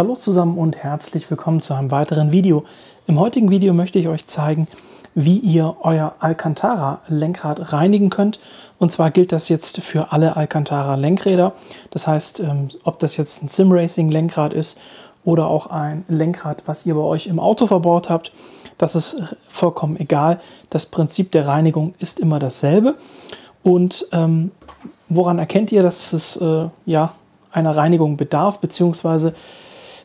Hallo zusammen und herzlich willkommen zu einem weiteren Video. Im heutigen Video möchte ich euch zeigen, wie ihr euer Alcantara-Lenkrad reinigen könnt. Und zwar gilt das jetzt für alle Alcantara-Lenkräder. Das heißt, ob das jetzt ein Sim-Racing-Lenkrad ist oder auch ein Lenkrad, was ihr bei euch im Auto verbaut habt, das ist vollkommen egal. Das Prinzip der Reinigung ist immer dasselbe. Und woran erkennt ihr, dass es einer Reinigung bedarf, beziehungsweise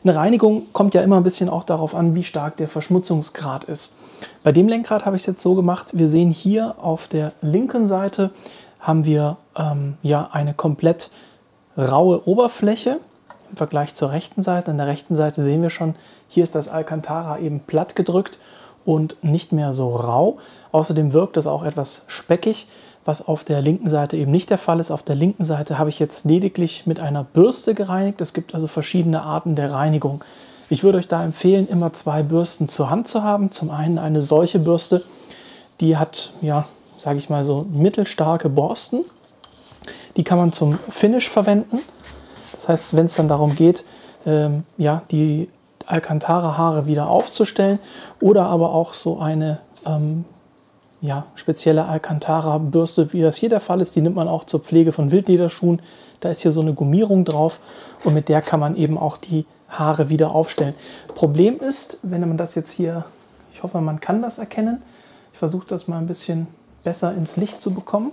eine Reinigung kommt ja immer ein bisschen auch darauf an, wie stark der Verschmutzungsgrad ist. Bei dem Lenkrad habe ich es jetzt so gemacht, wir sehen hier auf der linken Seite haben wir eine komplett raue Oberfläche im Vergleich zur rechten Seite. An der rechten Seite sehen wir schon, hier ist das Alcantara eben platt gedrückt und nicht mehr so rau. Außerdem wirkt es auch etwas speckig, was auf der linken Seite eben nicht der Fall ist. Auf der linken Seite habe ich jetzt lediglich mit einer Bürste gereinigt. Es gibt also verschiedene Arten der Reinigung. Ich würde euch da empfehlen, immer zwei Bürsten zur Hand zu haben. Zum einen eine solche Bürste, die hat, sage ich mal so, mittelstarke Borsten. Die kann man zum Finish verwenden. Das heißt, wenn es dann darum geht, die Alcantara-Haare wieder aufzustellen, oder aber auch so eine spezielle Alcantara-Bürste, wie das hier der Fall ist, die nimmt man auch zur Pflege von Wildlederschuhen. Da ist hier so eine Gummierung drauf und mit der kann man eben auch die Haare wieder aufstellen. Problem ist, wenn man das jetzt hier, ich hoffe, man kann das erkennen. Ich versuche das mal ein bisschen besser ins Licht zu bekommen.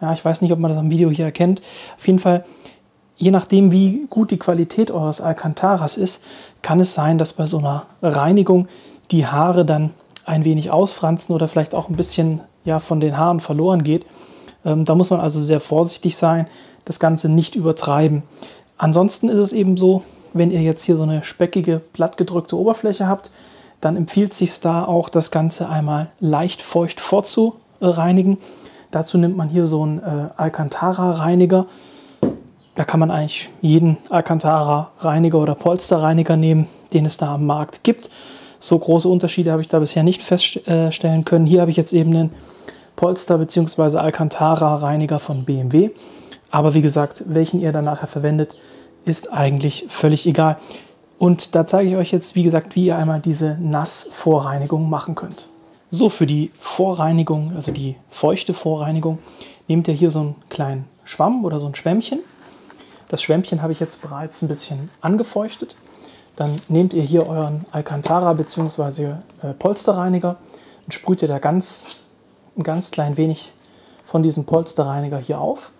Ja, ich weiß nicht, ob man das am Video hier erkennt. Auf jeden Fall, je nachdem, wie gut die Qualität eures Alcantaras ist, kann es sein, dass bei so einer Reinigung die Haare dann ein wenig ausfranzen oder vielleicht auch ein bisschen von den Haaren verloren geht. Da muss man also sehr vorsichtig sein, das Ganze nicht übertreiben. Ansonsten ist es eben so, wenn ihr jetzt hier so eine speckige, plattgedrückte Oberfläche habt, dann empfiehlt es sich da auch, das Ganze einmal leicht feucht vorzureinigen. Dazu nimmt man hier so einen Alcantara-Reiniger. Da kann man eigentlich jeden Alcantara-Reiniger oder Polsterreiniger nehmen, den es da am Markt gibt. So große Unterschiede habe ich da bisher nicht feststellen können. Hier habe ich jetzt eben einen Polster- bzw. Alcantara-Reiniger von BMW. Aber wie gesagt, welchen ihr dann nachher verwendet, ist eigentlich völlig egal. Und da zeige ich euch jetzt, wie gesagt, wie ihr einmal diese Nass-Vorreinigung machen könnt. So, für die Vorreinigung, also die feuchte Vorreinigung, nehmt ihr hier so einen kleinen Schwamm oder so ein Schwämmchen. Das Schwämmchen habe ich jetzt bereits ein bisschen angefeuchtet. Dann nehmt ihr hier euren Alcantara bzw. Polsterreiniger und sprüht ihr da ein ganz klein wenig von diesem Polsterreiniger hier auf.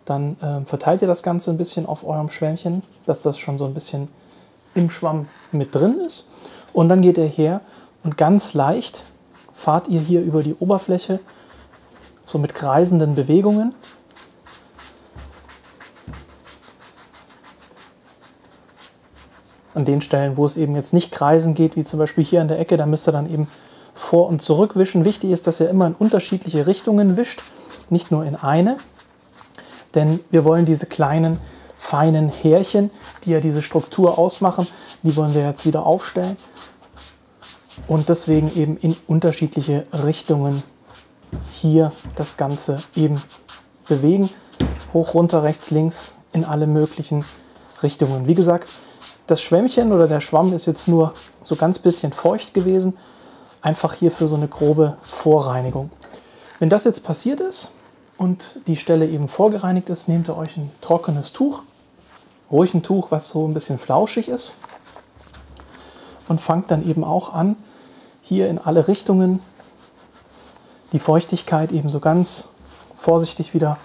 Dann verteilt ihr das Ganze ein bisschen auf eurem Schwämmchen, dass das schon so ein bisschen im Schwamm mit drin ist. Und dann geht ihr her und ganz leicht fahrt ihr hier über die Oberfläche, so mit kreisenden Bewegungen. An den Stellen, wo es eben jetzt nicht kreisen geht, wie zum Beispiel hier an der Ecke, da müsst ihr dann eben vor und zurück wischen. Wichtig ist, dass ihr immer in unterschiedliche Richtungen wischt, nicht nur in eine. Denn wir wollen diese kleinen, feinen Härchen, die ja diese Struktur ausmachen, die wollen wir jetzt wieder aufstellen. Und deswegen eben in unterschiedliche Richtungen hier das Ganze eben bewegen. Hoch, runter, rechts, links, in alle möglichen Richtungen. Wie gesagt, das Schwämmchen oder der Schwamm ist jetzt nur so ganz bisschen feucht gewesen. Einfach hier für so eine grobe Vorreinigung. Wenn das jetzt passiert ist und die Stelle eben vorgereinigt ist, nehmt ihr euch ein trockenes Tuch. Ruhig ein Tuch, was so ein bisschen flauschig ist. Und fangt dann eben auch an, hier in alle Richtungen die Feuchtigkeit eben so ganz vorsichtig wieder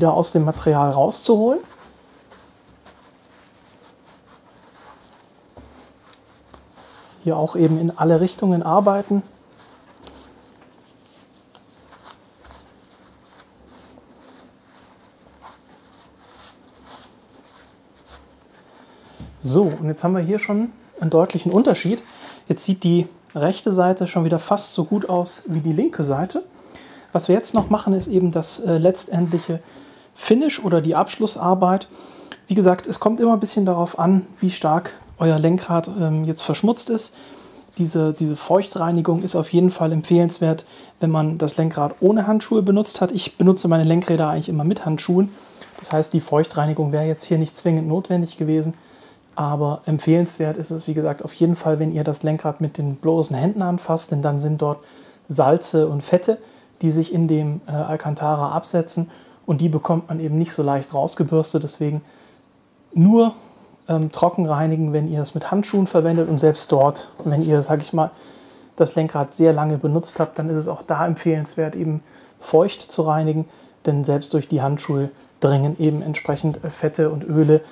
aus dem Material rauszuholen. Hier auch eben in alle Richtungen arbeiten. So, und jetzt haben wir hier schon einen deutlichen Unterschied. Jetzt sieht die rechte Seite schon wieder fast so gut aus wie die linke Seite. Was wir jetzt noch machen, ist eben das letztendliche Finish oder die Abschlussarbeit. Wie gesagt, es kommt immer ein bisschen darauf an, wie stark euer Lenkrad jetzt verschmutzt ist. Diese Feuchtreinigung ist auf jeden Fall empfehlenswert, wenn man das Lenkrad ohne Handschuhe benutzt hat. Ich benutze meine Lenkräder eigentlich immer mit Handschuhen. Das heißt, die Feuchtreinigung wäre jetzt hier nicht zwingend notwendig gewesen, aber empfehlenswert ist es, wie gesagt, auf jeden Fall, wenn ihr das Lenkrad mit den bloßen Händen anfasst, denn dann sind dort Salze und Fette, die sich in dem Alcantara absetzen und die bekommt man eben nicht so leicht rausgebürstet. Deswegen nur trocken reinigen, wenn ihr es mit Handschuhen verwendet, und selbst dort, wenn ihr, sage ich mal, das Lenkrad sehr lange benutzt habt, dann ist es auch da empfehlenswert, eben feucht zu reinigen, denn selbst durch die Handschuhe dringen eben entsprechend Fette und Öle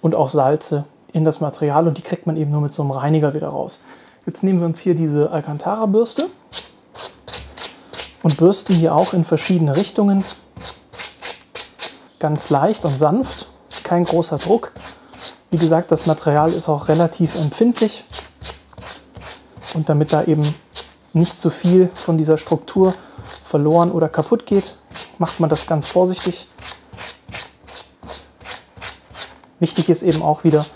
und auch Salze in das Material und die kriegt man eben nur mit so einem Reiniger wieder raus. Jetzt nehmen wir uns hier diese Alcantara-Bürste und bürsten hier auch in verschiedene Richtungen. Ganz leicht und sanft, kein großer Druck. Wie gesagt, das Material ist auch relativ empfindlich und damit da eben nicht zu viel von dieser Struktur verloren oder kaputt geht, macht man das ganz vorsichtig. Wichtig ist eben auch wieder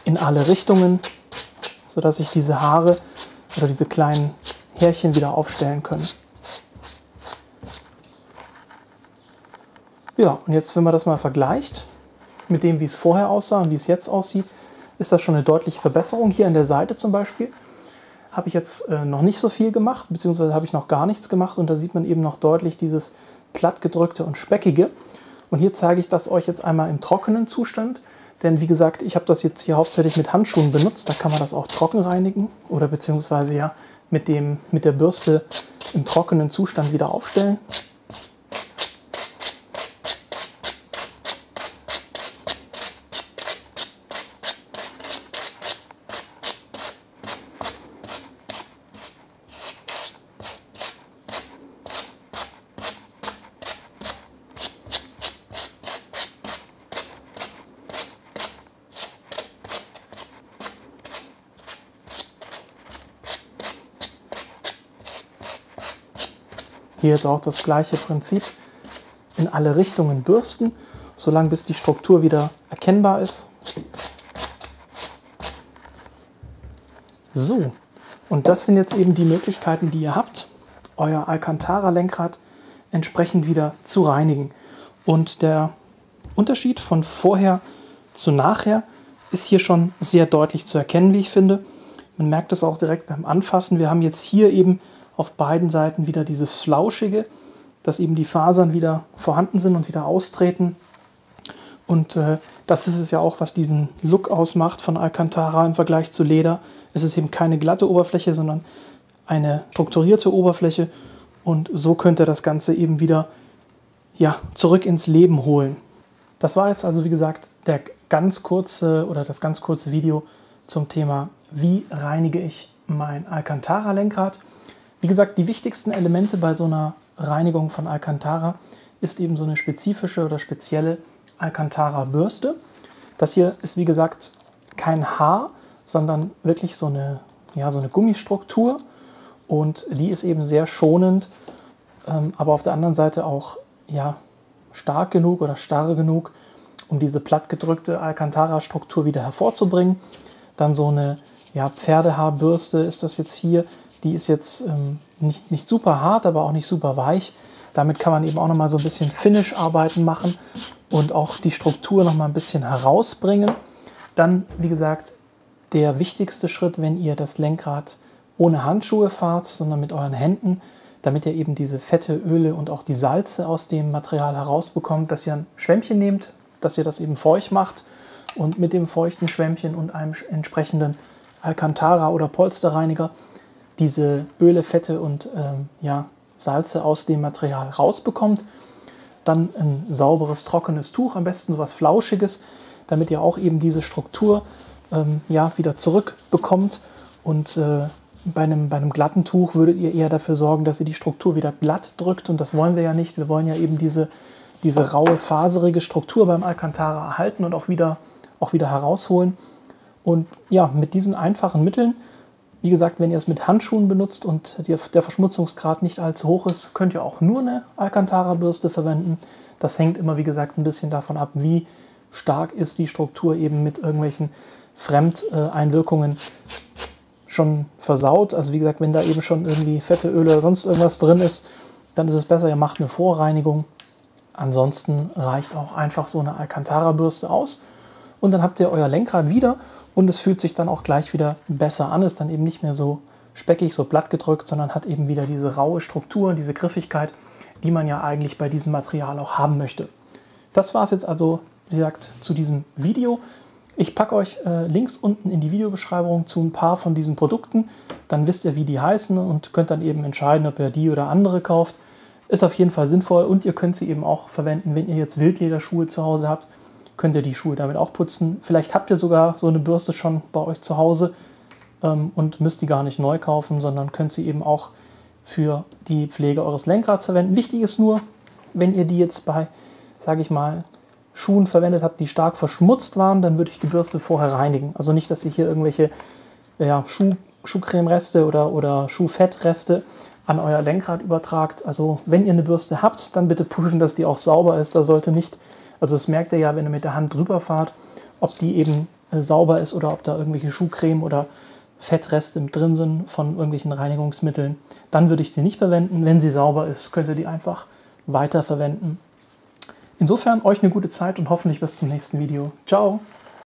in alle Richtungen, sodass sich diese Haare oder diese kleinen Härchen wieder aufstellen können. Ja, und jetzt, wenn man das mal vergleicht mit dem, wie es vorher aussah und wie es jetzt aussieht, ist das schon eine deutliche Verbesserung. Hier an der Seite zum Beispiel habe ich jetzt noch nicht so viel gemacht, beziehungsweise habe ich noch gar nichts gemacht und da sieht man eben noch deutlich dieses plattgedrückte und speckige. Und hier zeige ich das euch jetzt einmal im trockenen Zustand, denn wie gesagt, ich habe das jetzt hier hauptsächlich mit Handschuhen benutzt, da kann man das auch trocken reinigen oder beziehungsweise ja mit der Bürste im trockenen Zustand wieder aufstellen. Hier jetzt auch das gleiche Prinzip, in alle Richtungen bürsten, solange bis die Struktur wieder erkennbar ist. So, und das sind jetzt eben die Möglichkeiten, die ihr habt, euer Alcantara-Lenkrad entsprechend wieder zu reinigen. Und der Unterschied von vorher zu nachher ist hier schon sehr deutlich zu erkennen, wie ich finde. Man merkt es auch direkt beim Anfassen. Wir haben jetzt hier eben auf beiden Seiten wieder dieses Flauschige, dass eben die Fasern wieder vorhanden sind und wieder austreten. Und das ist es ja auch, was diesen Look ausmacht von Alcantara im Vergleich zu Leder. Es ist eben keine glatte Oberfläche, sondern eine strukturierte Oberfläche. Und so könnt ihr das Ganze eben wieder zurück ins Leben holen. Das war jetzt also, wie gesagt, das ganz kurze Video zum Thema, wie reinige ich mein Alcantara-Lenkrad. Wie gesagt, die wichtigsten Elemente bei so einer Reinigung von Alcantara ist eben so eine spezifische oder spezielle Alcantara-Bürste. Das hier ist, wie gesagt, kein Haar, sondern wirklich so eine Gummistruktur und die ist eben sehr schonend, aber auf der anderen Seite auch stark genug oder starr genug, um diese plattgedrückte Alcantara-Struktur wieder hervorzubringen. Dann so eine Pferdehaarbürste ist das jetzt hier. Die ist jetzt nicht super hart, aber auch nicht super weich. Damit kann man eben auch nochmal so ein bisschen Finish-Arbeiten machen und auch die Struktur nochmal ein bisschen herausbringen. Dann, wie gesagt, der wichtigste Schritt, wenn ihr das Lenkrad ohne Handschuhe fahrt, sondern mit euren Händen, damit ihr eben diese Fette, Öle und auch die Salze aus dem Material herausbekommt, dass ihr ein Schwämmchen nehmt, dass ihr das eben feucht macht und mit dem feuchten Schwämmchen und einem entsprechenden Alcantara- oder Polsterreiniger diese Öle, Fette und Salze aus dem Material rausbekommt. Dann ein sauberes, trockenes Tuch, am besten so was Flauschiges, damit ihr auch eben diese Struktur wieder zurückbekommt. Und bei einem glatten Tuch würdet ihr eher dafür sorgen, dass ihr die Struktur wieder glatt drückt. Und das wollen wir ja nicht. Wir wollen ja eben diese raue, faserige Struktur beim Alcantara erhalten und auch wieder herausholen. Und ja, mit diesen einfachen Mitteln, wie gesagt, wenn ihr es mit Handschuhen benutzt und der Verschmutzungsgrad nicht allzu hoch ist, könnt ihr auch nur eine Alcantara-Bürste verwenden. Das hängt immer, wie gesagt, ein bisschen davon ab, wie stark ist die Struktur eben mit irgendwelchen Fremdeinwirkungen schon versaut. Also wie gesagt, wenn da eben schon irgendwie Fette, Öle oder sonst irgendwas drin ist, dann ist es besser, ihr macht eine Vorreinigung. Ansonsten reicht auch einfach so eine Alcantara-Bürste aus und dann habt ihr euer Lenkrad wieder und es fühlt sich dann auch gleich wieder besser an, ist dann eben nicht mehr so speckig, so platt gedrückt, sondern hat eben wieder diese raue Struktur, diese Griffigkeit, die man ja eigentlich bei diesem Material auch haben möchte. Das war es jetzt also, wie gesagt, zu diesem Video. Ich packe euch Links unten in die Videobeschreibung zu ein paar von diesen Produkten. Dann wisst ihr, wie die heißen und könnt dann eben entscheiden, ob ihr die oder andere kauft. Ist auf jeden Fall sinnvoll und ihr könnt sie eben auch verwenden, wenn ihr jetzt Wildlederschuhe zu Hause habt, könnt ihr die Schuhe damit auch putzen. Vielleicht habt ihr sogar so eine Bürste schon bei euch zu Hause und müsst die gar nicht neu kaufen, sondern könnt sie eben auch für die Pflege eures Lenkrads verwenden. Wichtig ist nur, wenn ihr die jetzt bei, sage ich mal, Schuhen verwendet habt, die stark verschmutzt waren, dann würde ich die Bürste vorher reinigen. Also nicht, dass ihr hier irgendwelche Schuhcreme-Reste oder Schuhfettreste an euer Lenkrad übertragt. Also wenn ihr eine Bürste habt, dann bitte prüfen, dass die auch sauber ist. Da sollte nicht, also das merkt ihr ja, wenn ihr mit der Hand drüber fahrt, ob die eben sauber ist oder ob da irgendwelche Schuhcreme oder Fettreste mit drin sind von irgendwelchen Reinigungsmitteln. Dann würde ich die nicht verwenden. Wenn sie sauber ist, könnt ihr die einfach weiter verwenden. Insofern euch eine gute Zeit und hoffentlich bis zum nächsten Video. Ciao!